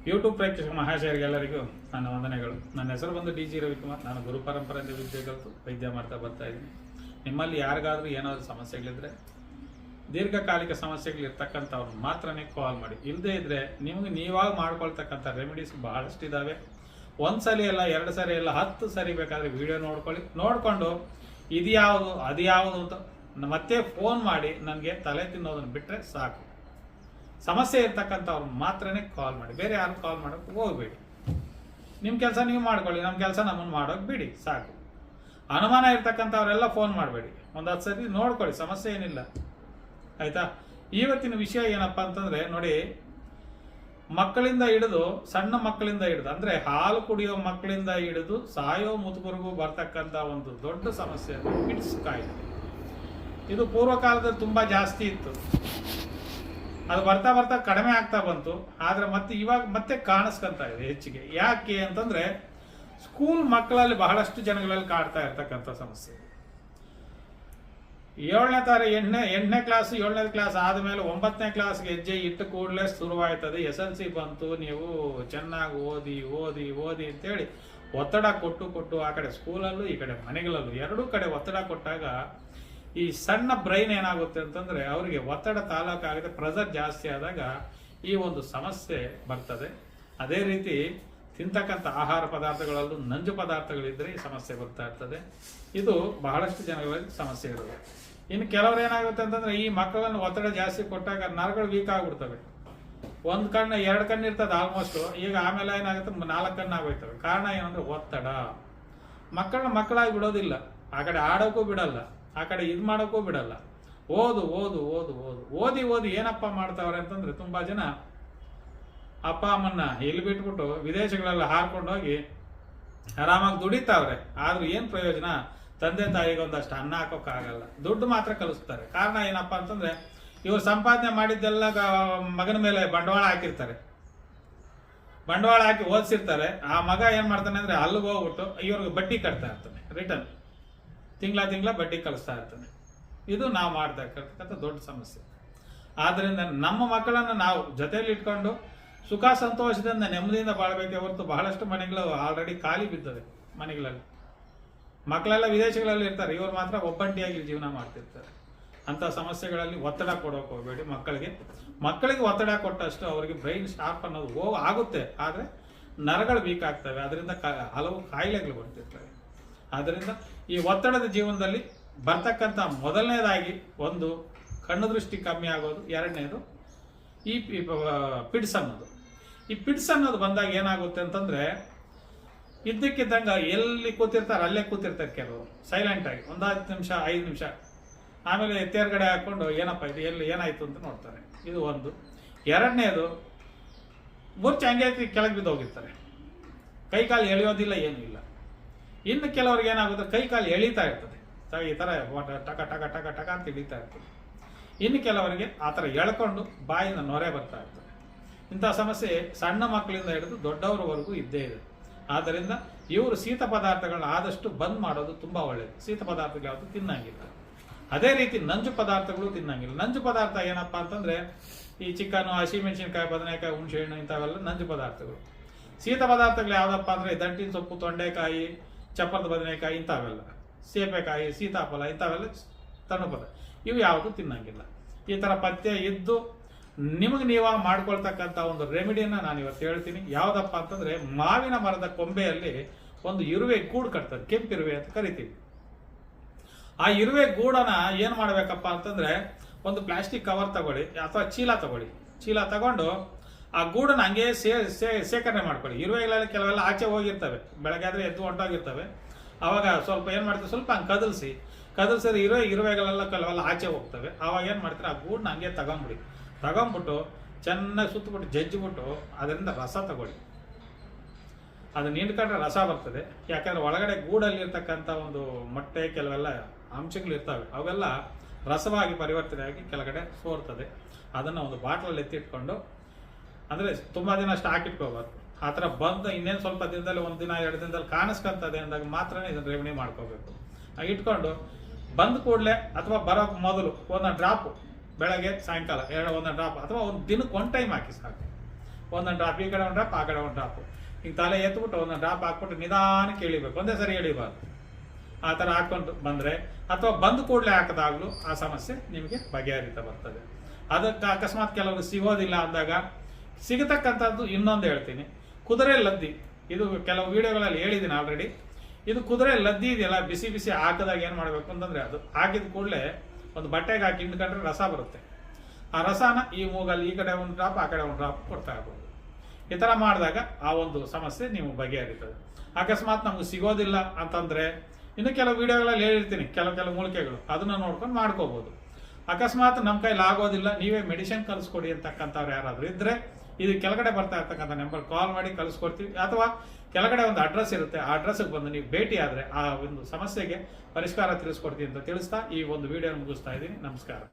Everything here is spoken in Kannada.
ಯೂಟ್ಯೂಬ್ ಪ್ರೇಕ್ಷಕ ಮಹಾಶಯರಿಗೆಲ್ಲರಿಗೂ ನನ್ನ ವಂದನೆಗಳು. ನನ್ನ ಹೆಸರು ಬಂದು ಡಿ ಜಿ ರವಿಕುಮಾರ್. ನಾನು ಗುರು ಪರಂಪರೆಯಿಂದ ವಿದ್ಯೆ ಕಲಿತು ವೈದ್ಯ ಮಾಡ್ತಾ ಬರ್ತಾ ಇದ್ದೀನಿ. ನಿಮ್ಮಲ್ಲಿ ಯಾರಿಗಾದ್ರೂ ಏನಾದರೂ ಸಮಸ್ಯೆಗಳಿದ್ರೆ, ದೀರ್ಘಕಾಲಿಕ ಸಮಸ್ಯೆಗಳಿರ್ತಕ್ಕಂಥವ್ರು ಮಾತ್ರನೇ ಕಾಲ್ ಮಾಡಿ. ಇಲ್ಲದೇ ಇದ್ದರೆ ನಿಮಗೆ ನೀವಾಗ ಮಾಡ್ಕೊಳ್ತಕ್ಕಂಥ ರೆಮಿಡೀಸ್ ಬಹಳಷ್ಟು ಇದ್ದಾವೆ. ಒಂದು ಸಲ ಇಲ್ಲ, 2 ಸರಿ ಇಲ್ಲ, 10 ಸರಿ ಬೇಕಾದರೆ ವಿಡಿಯೋ ನೋಡಿಕೊಂಡು ಇದು ಯಾವುದು ಅದು ಯಾವುದು ಅಂತ ಮತ್ತೆ ಫೋನ್ ಮಾಡಿ ನನಗೆ ತಲೆ ತಿನ್ನೋದನ್ನು ಬಿಟ್ಟರೆ ಸಾಕು. ಸಮಸ್ಯೆ ಇರ್ತಕ್ಕಂಥವ್ರು ಮಾತ್ರನೇ ಕಾಲ್ ಮಾಡಿ, ಬೇರೆ ಯಾರು ಕಾಲ್ ಮಾಡೋಕ್ಕೆ ಹೋಗಬೇಡಿ. ನಿಮ್ಮ ಕೆಲಸ ನೀವು ಮಾಡ್ಕೊಳ್ಳಿ, ನಮ್ಮ ಕೆಲಸ ನಮ್ಮನ್ನು ಮಾಡೋಕೆ ಬಿಡಿ ಸಾಕು. ಅನುಮಾನ ಇರ್ತಕ್ಕಂಥವ್ರೆಲ್ಲ ಫೋನ್ ಮಾಡಬೇಡಿ, ಒಂದು 10 ಸರಿ ನೋಡ್ಕೊಳ್ಳಿ, ಸಮಸ್ಯೆ ಏನಿಲ್ಲ ಆಯಿತಾ. ಇವತ್ತಿನ ವಿಷಯ ಏನಪ್ಪ ಅಂತಂದರೆ ನೋಡಿ, ಮಕ್ಕಳಿಂದ ಹಿಡಿದು ಸಣ್ಣ ಮಕ್ಕಳಿಂದ ಹಿಡಿದು ಅಂದರೆ ಹಾಲು ಕುಡಿಯೋ ಮಕ್ಕಳಿಂದ ಹಿಡಿದು ಸಾಯೋ ಮುದುಕರಿಗೂ ಬರ್ತಕ್ಕಂಥ ಒಂದು ದೊಡ್ಡ ಸಮಸ್ಯೆ ಪಿಡ್ಸ್ ಕಾಯಿಲೆ. ಇದು ಪೂರ್ವಕಾಲದಲ್ಲಿ ತುಂಬ ಜಾಸ್ತಿ ಇತ್ತು, ಅದು ಬರ್ತಾ ಬರ್ತಾ ಕಡಿಮೆ ಆಗ್ತಾ ಬಂತು. ಆದರೆ ಇವಾಗ ಮತ್ತೆ ಕಾಣಿಸ್ಕೊಂತ ಇದೆ ಹೆಚ್ಚಿಗೆ. ಯಾಕೆ ಅಂತಂದ್ರೆ ಸ್ಕೂಲ್ ಮಕ್ಕಳಲ್ಲಿ ಬಹಳಷ್ಟು ಜನಗಳಲ್ಲಿ ಕಾಡ್ತಾ ಇರ್ತಕ್ಕಂಥ ಸಮಸ್ಯೆ. 8ನೇ ಕ್ಲಾಸ್ 7ನೇ ಕ್ಲಾಸ್ ಆದಮೇಲೆ 9ನೇ ಕ್ಲಾಸ್ಗೆ ಹೆಜ್ಜೆ ಇಟ್ಟು ಕೂಡಲೇ ಶುರುವಾಯ್ತದೆ. SLC ಬಂತು, ನೀವು ಚೆನ್ನಾಗಿ ಓದಿ ಅಂತೇಳಿ ಒತ್ತಡ ಕೊಟ್ಟು ಆ ಕಡೆ ಸ್ಕೂಲಲ್ಲೂ ಈ ಕಡೆ ಮನೆಗಳಲ್ಲೂ ಎರಡೂ ಕಡೆ ಒತ್ತಡ ಕೊಟ್ಟಾಗ ಈ ಸಣ್ಣ ಬ್ರೈನ್ ಏನಾಗುತ್ತೆ ಅಂತಂದ್ರೆ ಅವರಿಗೆ ಒತ್ತಡ ತಾಲೂಕಾಗುತ್ತೆ. ಪ್ರೆಷರ್ ಜಾಸ್ತಿ ಆದಾಗ ಈ ಒಂದು ಸಮಸ್ಯೆ ಬರ್ತದೆ. ಅದೇ ರೀತಿ ತಿಂತಕ್ಕಂಥ ಆಹಾರ ಪದಾರ್ಥಗಳಲ್ಲೂ ನಂಜು ಪದಾರ್ಥಗಳಿದ್ರೆ ಈ ಸಮಸ್ಯೆ ಬರ್ತಾ ಇರ್ತದೆ. ಇದು ಬಹಳಷ್ಟು ಜನಗಳಲ್ಲಿ ಸಮಸ್ಯೆ ಇರೋದು. ಇನ್ನು ಕೆಲವರು ಏನಾಗುತ್ತೆ ಅಂತಂದ್ರೆ ಈ ಮಕ್ಕಳನ್ನು ಒತ್ತಡ ಜಾಸ್ತಿ ಕೊಟ್ಟಾಗ ನರಗಳು ವೀಕ್ ಆಗ್ಬಿಡ್ತವೆ. 1 ಕಣ್ಣು 2 ಕಣ್ಣು ಇರ್ತದೆ ಆಲ್ಮೋಸ್ಟ್. ಈಗ ಆಮೇಲೆ ಏನಾಗುತ್ತೆ 4 ಕಣ್ಣು ಆಗೋಯ್ತವೆ. ಕಾರಣ ಏನಂದ್ರೆ ಒತ್ತಡ. ಮಕ್ಕಳನ್ನ ಮಕ್ಕಳಾಗಿ ಬಿಡೋದಿಲ್ಲ, ಆ ಕಡೆ ಆಡೋಕ್ಕೂ ಬಿಡಲ್ಲ, ಆ ಕಡೆ ಇದು ಮಾಡೋಕ್ಕೂ ಬಿಡಲ್ಲ. ಓದಿ ಏನಪ್ಪ ಮಾಡ್ತಾವ್ರೆ ಅಂತಂದ್ರೆ ತುಂಬಾ ಜನ ಅಪ್ಪ ಅಮ್ಮನ್ನ ಇಲ್ಲಿ ಬಿಟ್ಬಿಟ್ಟು ವಿದೇಶಗಳೆಲ್ಲ ಹಾರ್ಕೊಂಡು ಹೋಗಿ ಆರಾಮಾಗಿ ದುಡಿತಾವ್ರೆ. ಆದ್ರೂ ಏನ್ ಪ್ರಯೋಜನ? ತಂದೆ ತಾಯಿಗೆ ಒಂದಷ್ಟು ಅನ್ನ ಹಾಕೋಕ್ಕಾಗಲ್ಲ, ದುಡ್ಡು ಮಾತ್ರ ಕಲಿಸ್ತಾರೆ. ಕಾರಣ ಏನಪ್ಪಾ ಅಂತಂದ್ರೆ ಇವ್ರು ಸಂಪಾದನೆ ಮಾಡಿದ್ದೆಲ್ಲ ಮಗನ ಮೇಲೆ ಬಂಡವಾಳ ಹಾಕಿರ್ತಾರೆ. ಬಂಡವಾಳ ಹಾಕಿ ಓದಿಸಿರ್ತಾರೆ. ಆ ಮಗ ಏನ್ ಮಾಡ್ತಾನೆ ಅಂದ್ರೆ ಅಲ್ಲಿಗೆ ಹೋಗ್ಬಿಟ್ಟು ಇವ್ರಿಗೆ ಬಡ್ಡಿ ಕಟ್ತಾ ಇರ್ತಾನೆ, ರಿಟರ್ನ್ ತಿಂಗಳ ಬಡ್ಡಿ ಕಳಿಸ್ತಾ ಇರ್ತಾನೆ. ಇದು ನಾವು ಮಾಡ್ತಾ ಇರ್ತಕ್ಕಂಥ ದೊಡ್ಡ ಸಮಸ್ಯೆ. ಆದ್ರಿಂದ ನಮ್ಮ ಮಕ್ಕಳನ್ನು ನಾವು ಜೊತೆಯಲ್ಲಿ ಇಟ್ಕೊಂಡು ಸುಖ ಸಂತೋಷದಿಂದ ನೆಮ್ಮದಿಯಿಂದ ಬಾಳ್ಬೇಕೆ ಹೊರತು ಬಹಳಷ್ಟು ಮನೆಗಳು ಆಲ್ರೆಡಿ ಖಾಲಿ ಬಿದ್ದವೆ. ಮನೆಗಳಲ್ಲಿ ಮಕ್ಕಳೆಲ್ಲ ವಿದೇಶಗಳಲ್ಲಿ ಇರ್ತಾರೆ, ಇವರು ಮಾತ್ರ ಒಬ್ಬಂಟಿಯಾಗಿ ಜೀವನ ಮಾಡ್ತಿರ್ತಾರೆ. ಅಂಥ ಸಮಸ್ಯೆಗಳಲ್ಲಿ ಒತ್ತಡ ಕೊಡೋಕೆ ಹೋಗಬೇಡಿ. ಮಕ್ಕಳಿಗೆ ಒತ್ತಡ ಕೊಟ್ಟಷ್ಟು ಅವರಿಗೆ ಬ್ರೈನ್ ಶಾರ್ಪ್ ಅನ್ನೋದು ಆಗುತ್ತೆ, ಆದರೆ ನರಗಳು ವೀಕ್ ಆಗ್ತವೆ. ಅದರಿಂದ ಹಲವು ಕಾಯಿಲೆಗಳು ಬರ್ತಿರ್ತವೆ. ಆದ್ದರಿಂದ ಈ ಒತ್ತಡದ ಜೀವನದಲ್ಲಿ ಬರ್ತಕ್ಕಂಥ ಮೊದಲನೇದಾಗಿ ಒಂದು ಕಣ್ಣು ದೃಷ್ಟಿ ಕಮ್ಮಿ ಆಗೋದು, 2ನೇದು ಈ ಪಿಡ್ಸ್ ಅನ್ನೋದು. ಈ ಪಿಡ್ಸ್ ಅನ್ನೋದು ಬಂದಾಗ ಏನಾಗುತ್ತೆ ಅಂತಂದ್ರೆ ಇದ್ದಕ್ಕಿದ್ದಂಗೆ ಎಲ್ಲಿ ಕೂತಿರ್ತಾರೆ ಅಲ್ಲೇ ಕೂತಿರ್ತಾರೆ. ಕೆಲವರು ಸೈಲೆಂಟ್ ಆಗಿ 10 ನಿಮಿಷ 5 ನಿಮಿಷ, ಆಮೇಲೆ ತೇರ್ಗಡೆ ಹಾಕೊಂಡು ಏನಪ್ಪ ಇದು ಎಲ್ಲಿ ಏನಾಯ್ತು ಅಂತ ನೋಡ್ತಾರೆ. ಇದು ಒಂದು. 2ನೇದು ಮೂರ್ಛೆ ಹಂಗೆ ಕೆಳಗೆ ಬಿದ್ದು ಹೋಗಿರ್ತಾರೆ, ಕೈ ಕಾಲು ಎಳೆಯೋದಿಲ್ಲ, ಏನೂ ಇಲ್ಲ. ಇನ್ನು ಕೆಲವ್ರಿಗೆ ಏನಾಗುತ್ತೆ, ಕೈ ಕಾಲು ಎಳೀತಾ ಇರ್ತದೆ, ಈ ಥರ ಟಕ ಟಕ ಟಕ ಟಕ ಅಂತ ಇಳಿತಾ ಇರ್ತದೆ. ಇನ್ನು ಕೆಲವರಿಗೆ ಆ ಥರ ಎಳ್ಕೊಂಡು ಬಾಯಿಂದ ನೊರೆ ಬರ್ತಾ ಇರ್ತದೆ. ಇಂಥ ಸಮಸ್ಯೆ ಸಣ್ಣ ಮಕ್ಕಳಿಂದ ಹಿಡಿದು ದೊಡ್ಡವರವರೆಗೂ ಇದ್ದೇ ಇದೆ. ಆದ್ದರಿಂದ ಇವರು ಶೀತ ಪದಾರ್ಥಗಳನ್ನ ಆದಷ್ಟು ಬಂದ್ ಮಾಡೋದು ತುಂಬಾ ಒಳ್ಳೆಯದು. ಶೀತ ಪದಾರ್ಥಗಳು ಯಾವುದು ತಿನ್ನಂಗಿಲ್ಲ. ಅದೇ ರೀತಿ ನಂಜು ಪದಾರ್ಥಗಳು ತಿನ್ನಂಗಿಲ್ಲ. ನಂಜು ಪದಾರ್ಥ ಏನಪ್ಪ ಅಂತಂದ್ರೆ ಈ ಚಿಕನ್, ಹಸಿಮೆಣಸಿನಕಾಯಿ, ಬದನೆಕಾಯಿ, ಹುಣಸೆಹಣ್ಣು ಇಂಥವೆಲ್ಲ ನಂಜು ಪದಾರ್ಥಗಳು. ಶೀತ ಪದಾರ್ಥಗಳು ಯಾವ್ದಪ್ಪ ಅಂದ್ರೆ ದಂಟಿನ ಸೊಪ್ಪು, ತೊಂಡೆಕಾಯಿ, ಚಪ್ಪರದ ಬದನೆಕಾಯಿ ಇಂಥವೆಲ್ಲ, ಸೇಬೆಕಾಯಿ, ಸೀತಾಫಲ ಇಂಥವೆಲ್ಲ ತಣ್ಣು ಪದಾರ್ಥ, ಇವು ಯಾವುದು ತಿನ್ನಂಗಿಲ್ಲ. ಈ ಥರ ಪಥ್ಯ ಇದ್ದು ನಿಮಗೆ ನೀವಾಗ ಮಾಡ್ಕೊಳ್ತಕ್ಕಂಥ ಒಂದು ರೆಮಿಡಿಯನ್ನ ನಾನು ಇವತ್ತು ಹೇಳ್ತೀನಿ. ಯಾವುದಪ್ಪ ಅಂತಂದ್ರೆ ಮಾವಿನ ಮರದ ಕೊಂಬೆಯಲ್ಲಿ ಒಂದು ಇರುವೆ ಗೂಡು ಕಟ್ತದೆ, ಕೆಂಪಿರುವೆ ಅಂತ ಕರಿತೀವಿ. ಆ ಇರುವೆ ಗೂಡನ್ನ ಏನ್ ಮಾಡ್ಬೇಕಪ್ಪ ಅಂತಂದ್ರೆ ಒಂದು ಪ್ಲಾಸ್ಟಿಕ್ ಕವರ್ ತಗೊಳ್ಳಿ ಅಥವಾ ಚೀಲ ತಗೊಂಡು ಆ ಗೂಡನ್ನ ಹಂಗೆ ಸೇಕರಣೆ ಮಾಡ್ಕೊಳ್ಳಿ. ಇರುವೆಗಳೆಲ್ಲ ಕೆಲವೆಲ್ಲ ಆಚೆ ಹೋಗಿರ್ತವೆ, ಬೆಳಗ್ಗೆ ಆದ್ರೆ ಎದ್ದು ಹೊಂಟೋಗಿರ್ತವೆ. ಅವಾಗ ಸ್ವಲ್ಪ ಏನ್ ಮಾಡ್ತೀವಿ, ಸ್ವಲ್ಪ ಹಂಗೆ ಕದಲ್ಸಿದ್ರೆ ಇರುವೆಗಳೆಲ್ಲ ಕೆಲವೆಲ್ಲ ಆಚೆ ಹೋಗ್ತವೆ. ಅವಾಗ ಏನ್ ಮಾಡ್ತೀರಾ, ಆ ಗೂಡನ್ನ ಹಂಗೆ ತಗೊಂಡ್ಬಿಟ್ಟು ಚೆನ್ನಾಗಿ ಸುತ್ತಬಿಟ್ಟು ಜಜ್ಜಿಬಿಟ್ಟು ಅದರಿಂದ ರಸ ತಗೊಳ್ಳಿ. ಅದನ್ನ ಹಿಂಡ್ಕೊಂಡ್ರೆ ರಸ ಬರ್ತದೆ. ಯಾಕಂದ್ರೆ ಒಳಗಡೆ ಗೂಡಲ್ಲಿ ಇರ್ತಕ್ಕಂಥ ಒಂದು ಮೊಟ್ಟೆ ಕೆಲವೆಲ್ಲ ಅಂಶಗಳು ಇರ್ತವೆ, ಅವೆಲ್ಲ ರಸವಾಗಿ ಪರಿವರ್ತನೆ ಆಗಿ ಕೆಳಗಡೆ ಸೋರ್ತದೆ. ಅದನ್ನ ಒಂದು ಬಾಟ್ಲಲ್ಲಿ ಎತ್ತಿಟ್ಕೊಂಡು, ಅಂದ್ರೆ ತುಂಬಾ ದಿನ ಸ್ಟಾಕ್ ಇಟ್ಕೋಬಾರ್ದು. ಆ ಥರ ಬಂದು ಇನ್ನೇನು ಸ್ವಲ್ಪ ದಿನದಲ್ಲಿ 1 ದಿನ 2 ದಿನದಲ್ಲಿ ಕಾಣಿಸ್ಕೊಂತದೆ ಅಂದಾಗ ಮಾತ್ರ ಇದನ್ನ ರೆವಣಿ ಮಾಡ್ಕೋಬೇಕು. ಇಟ್ಕೊಂಡು ಬಂದ ಕೂಡಲೇ ಅಥವಾ ಬರೋಕ್ ಮೊದಲು 1 ಡ್ರಾಪ್ ಬೆಳಗ್ಗೆ ಸಾಯಂಕಾಲ 1 ಡ್ರಾಪ್ ಅಥವಾ ಒಂದು ದಿನಕ್ಕೆ 1 ಟೈಮ್ ಹಾಕಿ ಸಾಕು. ಒಂದೊಂದು ಡ್ರಾಪ್ ಈ ಕಡೆ ಒಂದು ಡ್ರಾಪ್ ಆ ಕಡೆ ಒಂದು ಡ್ರಾಪ್ ಹಿಂಗೆ ತಲೆ ಎತ್ಬಿಟ್ಟು ಒಂದೊಂದು ಡ್ರಾಪ್ ಹಾಕ್ಬಿಟ್ಟು ನಿಧಾನಕ್ಕೆ ಎಳಿಬೇಕು, ಒಂದೇ ಸರಿ ಎಳಿಬಾರ್ದು. ಆ ಥರ ಹಾಕ್ಕೊಂಡು ಬಂದರೆ ಅಥವಾ ಬಂದು ಕೂಡಲೇ ಹಾಕಿದಾಗಲೂ ಆ ಸಮಸ್ಯೆ ನಿಮಗೆ ಬಗೆಹರಿತಾ ಬರ್ತದೆ. ಅದಕ್ಕೆ ಅಕಸ್ಮಾತ್ ಕೆಲವರು ಸಿಗೋದಿಲ್ಲ ಅಂದಾಗ ಸಿಗತಕ್ಕಂಥದ್ದು ಇನ್ನೊಂದು ಹೇಳ್ತೀನಿ, ಕುದುರೆ ಲದ್ದಿ. ಇದು ಕೆಲವು ವಿಡಿಯೋಗಳಲ್ಲಿ ಹೇಳಿದ್ದೀನಿ ಆಲ್ರೆಡಿ. ಇದು ಕುದುರೆ ಲದ್ದಿ ಇದೆಯಲ್ಲ, ಬಿಸಿ ಬಿಸಿ ಹಾಕಿದಾಗ ಏನು ಮಾಡಬೇಕು ಅಂತಂದರೆ, ಅದು ಹಾಕಿದ ಕೂಡಲೇ ಒಂದು ಬಟ್ಟೆಗೆ ಹಾಕಿ ಹಿಂಡ್ಕೊಂಡ್ರೆ ರಸ ಬರುತ್ತೆ. ಆ ರಸನ ಈ ಮೂಗಲ್ಲಿ ಈ ಕಡೆ ಒಂದು ಡ್ರಾಪ್ ಆ ಕಡೆ ಒಂದು ಡ್ರಾಪ್ ಕೊಡ್ತಾ ಇರ್ಬೋದು. ಈ ಥರ ಮಾಡಿದಾಗ ಆ ಒಂದು ಸಮಸ್ಯೆ ನೀವು ಬಗೆಹರಿತದೆ. ಅಕಸ್ಮಾತ್ ನಮ್ಗೆ ಸಿಗೋದಿಲ್ಲ ಅಂತಂದರೆ ಇನ್ನು ಕೆಲವು ವಿಡಿಯೋಗಳಲ್ಲಿ ಹೇಳಿರ್ತೀನಿ, ಕೆಲವು ಮೂಲಿಕೆಗಳು, ಅದನ್ನು ನೋಡ್ಕೊಂಡು ಮಾಡ್ಕೋಬೋದು. ಅಕಸ್ಮಾತ್ ನಮ್ಮ ಕೈಲಿ ಆಗೋದಿಲ್ಲ, ನೀವೇ ಮೆಡಿಸಿನ್ ಕಲಿಸ್ಕೊಡಿ ಅಂತಕ್ಕಂಥವ್ರು ಯಾರಾದರೂ ಇದ್ದರೆ ಇದು ಕೆಳಗಡೆ ಬರ್ತಾ ಇರ್ತಕ್ಕಂಥ ನಂಬರ್ ಕಾಲ್ ಮಾಡಿ ಕಲಿಸ್ಕೊಡ್ತೀವಿ. ಅಥವಾ ಕೆಳಗಡೆ ಒಂದು ಅಡ್ರೆಸ್ ಇರುತ್ತೆ, ಆ ಅಡ್ರೆಸ್ಗೆ ಬಂದು ನೀವು ಭೇಟಿ ಆದರೆ ಆ ಒಂದು ಸಮಸ್ಯೆಗೆ ಪರಿಷ್ಕಾರ ತಿಳಿಸ್ಕೊಡ್ತೀವಿ ಅಂತ ತಿಳಿಸ್ತಾ ಈ ಒಂದು ವಿಡಿಯೋ ಮುಗಿಸ್ತಾ ಇದ್ದೀನಿ. ನಮಸ್ಕಾರ.